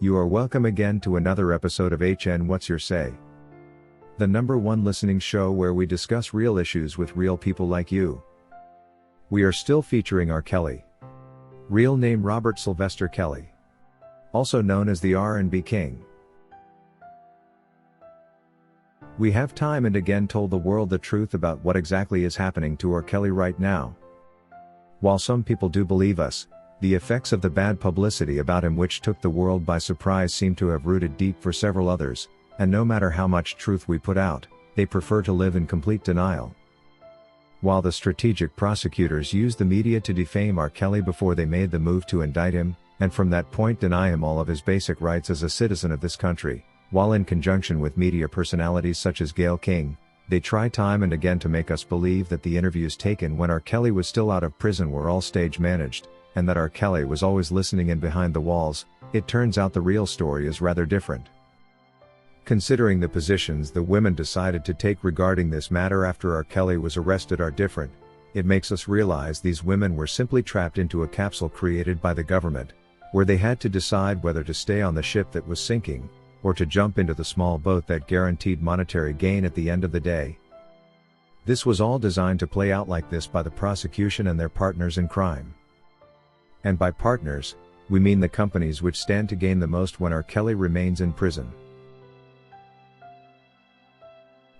You are welcome again to another episode of HN What's Your Say? The #1 listening show where we discuss real issues with real people like you. We are still featuring R. Kelly. Real name Robert Sylvester Kelly. Also known as the R&B King. We have time and again told the world the truth about what exactly is happening to R. Kelly right now. While some people do believe us, the effects of the bad publicity about him which took the world by surprise seem to have rooted deep for several others, and no matter how much truth we put out, they prefer to live in complete denial. While the strategic prosecutors used the media to defame R. Kelly before they made the move to indict him, and from that point deny him all of his basic rights as a citizen of this country, while in conjunction with media personalities such as Gayle King, they try time and again to make us believe that the interviews taken when R. Kelly was still out of prison were all stage managed, and that R. Kelly was always listening in behind the walls. It turns out the real story is rather different. Considering the positions the women decided to take regarding this matter after R. Kelly was arrested are different, it makes us realize these women were simply trapped into a capsule created by the government, where they had to decide whether to stay on the ship that was sinking, or to jump into the small boat that guaranteed monetary gain at the end of the day. This was all designed to play out like this by the prosecution and their partners in crime. And by partners, we mean the companies which stand to gain the most when R. Kelly remains in prison.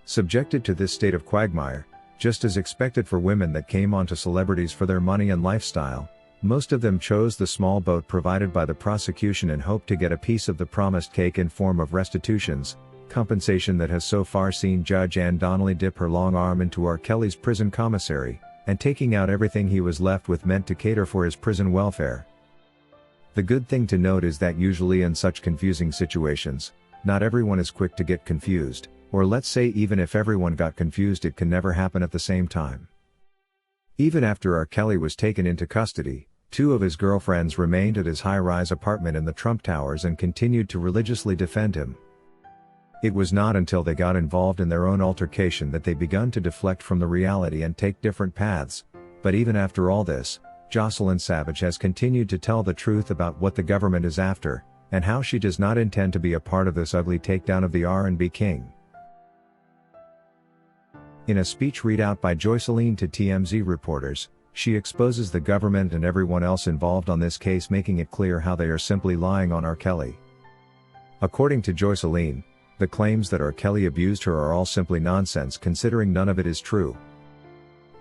Subjected to this state of quagmire, just as expected for women that came onto celebrities for their money and lifestyle, most of them chose the small boat provided by the prosecution and hoped to get a piece of the promised cake in form of restitutions, compensation that has so far seen Judge Ann Donnelly dip her long arm into R. Kelly's prison commissary, and taking out everything he was left with meant to cater for his prison welfare. The good thing to note is that usually in such confusing situations, not everyone is quick to get confused, or let's say even if everyone got confused it can never happen at the same time. Even after R. Kelly was taken into custody, 2 of his girlfriends remained at his high-rise apartment in the Trump Towers and continued to religiously defend him. It was not until they got involved in their own altercation that they begun to deflect from the reality and take different paths, but even after all this, Jocelyn Savage has continued to tell the truth about what the government is after, and how she does not intend to be a part of this ugly takedown of the R&B King. In a speech read out by Joycelyn to TMZ reporters, she exposes the government and everyone else involved on this case, making it clear how they are simply lying on R. Kelly. According to Joycelyn, the claims that R. Kelly abused her are all simply nonsense, considering none of it is true.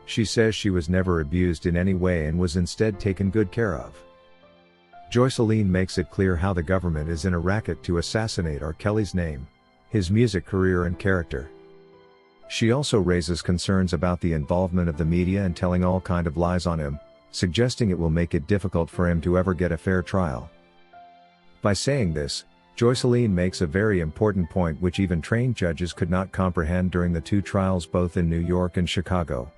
She says she was never abused in any way and was instead taken good care of. Joycelyn makes it clear how the government is in a racket to assassinate R. Kelly's name, his music career and character. She also raises concerns about the involvement of the media and telling all kind of lies on him, suggesting it will make it difficult for him to ever get a fair trial. By saying this, Joycelyn makes a very important point which even trained judges could not comprehend during the 2 trials both in New York and Chicago.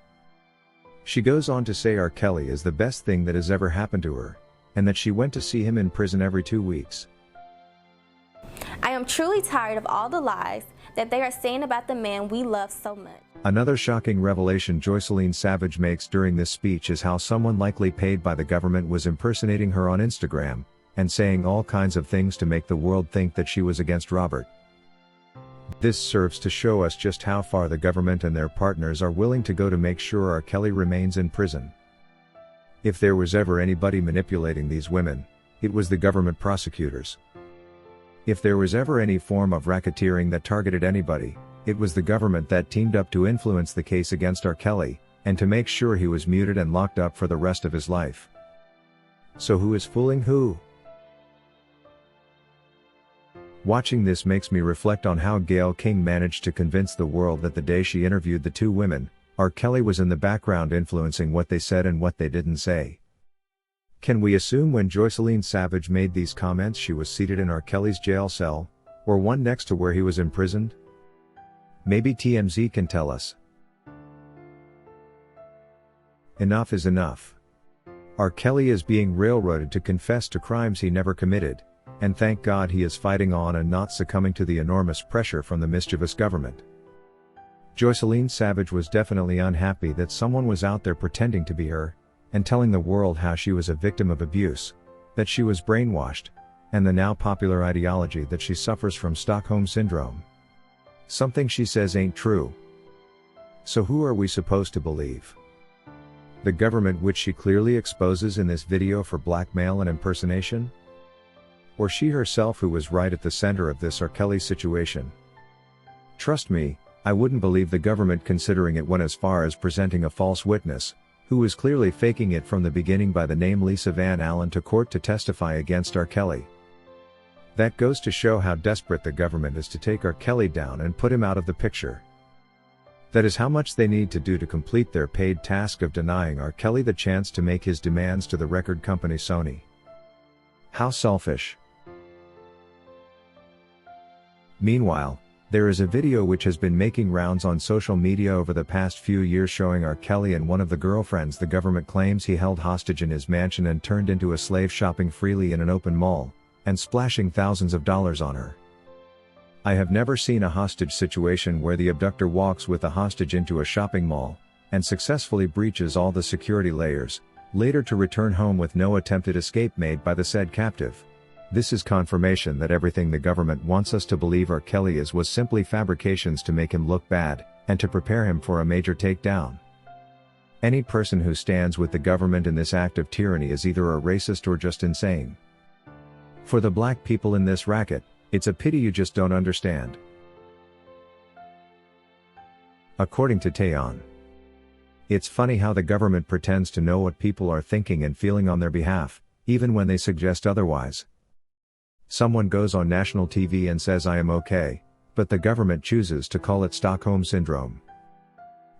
She goes on to say R. Kelly is the best thing that has ever happened to her, and that she went to see him in prison every 2 weeks. I am truly tired of all the lies that they are saying about the man we love so much. Another shocking revelation Joycelyn Savage makes during this speech is how someone likely paid by the government was impersonating her on Instagram, and saying all kinds of things to make the world think that she was against Robert. This serves to show us just how far the government and their partners are willing to go to make sure R. Kelly remains in prison. If there was ever anybody manipulating these women, it was the government prosecutors. If there was ever any form of racketeering that targeted anybody, it was the government that teamed up to influence the case against R. Kelly, and to make sure he was muted and locked up for the rest of his life. So who is fooling who? Watching this makes me reflect on how Gayle King managed to convince the world that the day she interviewed the 2 women, R. Kelly was in the background influencing what they said and what they didn't say. Can we assume when Joycelyn Savage made these comments she was seated in R. Kelly's jail cell, or one next to where he was imprisoned? Maybe TMZ can tell us. Enough is enough. R. Kelly is being railroaded to confess to crimes he never committed, and thank God he is fighting on and not succumbing to the enormous pressure from the mischievous government. Joycelyn Savage was definitely unhappy that someone was out there pretending to be her, and telling the world how she was a victim of abuse, that she was brainwashed, and the now popular ideology that she suffers from Stockholm Syndrome. Something she says ain't true. So who are we supposed to believe? The government, which she clearly exposes in this video for blackmail and impersonation? Or she herself, who was right at the center of this R. Kelly situation? Trust me, I wouldn't believe the government, considering it went as far as presenting a false witness, who was clearly faking it from the beginning, by the name Lisa Van Allen, to court to testify against R. Kelly. That goes to show how desperate the government is to take R. Kelly down and put him out of the picture. That is how much they need to do to complete their paid task of denying R. Kelly the chance to make his demands to the record company Sony. How selfish. Meanwhile, there is a video which has been making rounds on social media over the past few years showing R. Kelly and one of the girlfriends the government claims he held hostage in his mansion and turned into a slave, shopping freely in an open mall, and splashing thousands of dollars on her. I have never seen a hostage situation where the abductor walks with the hostage into a shopping mall, and successfully breaches all the security layers, later to return home with no attempted escape made by the said captive. This is confirmation that everything the government wants us to believe R. Kelly is was simply fabrications to make him look bad, and to prepare him for a major takedown. Any person who stands with the government in this act of tyranny is either a racist or just insane. For the black people in this racket, it's a pity you just don't understand. According to Taeyeon, it's funny how the government pretends to know what people are thinking and feeling on their behalf, even when they suggest otherwise. Someone goes on national TV and says I am okay, but the government chooses to call it Stockholm Syndrome.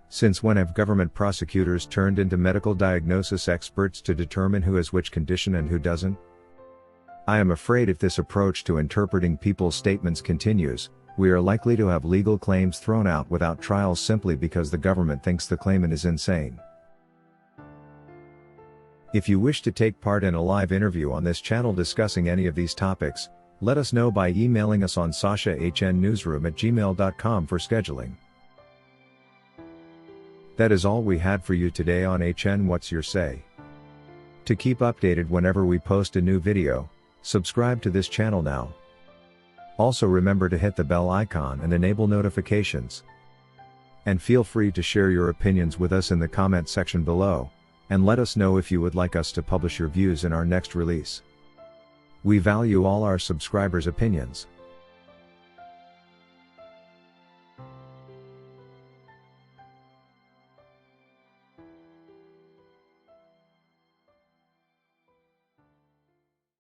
Since when have government prosecutors turned into medical diagnosis experts to determine who has which condition and who doesn't? I am afraid if this approach to interpreting people's statements continues, we are likely to have legal claims thrown out without trials simply because the government thinks the claimant is insane. If you wish to take part in a live interview on this channel discussing any of these topics, let us know by emailing us on sashahnnewsroom@gmail.com for scheduling. That is all we had for you today on HN What's Your Say? To keep updated whenever we post a new video, subscribe to this channel now. Also remember to hit the bell icon and enable notifications. And feel free to share your opinions with us in the comment section below, and let us know if you would like us to publish your views in our next release. We value all our subscribers' opinions.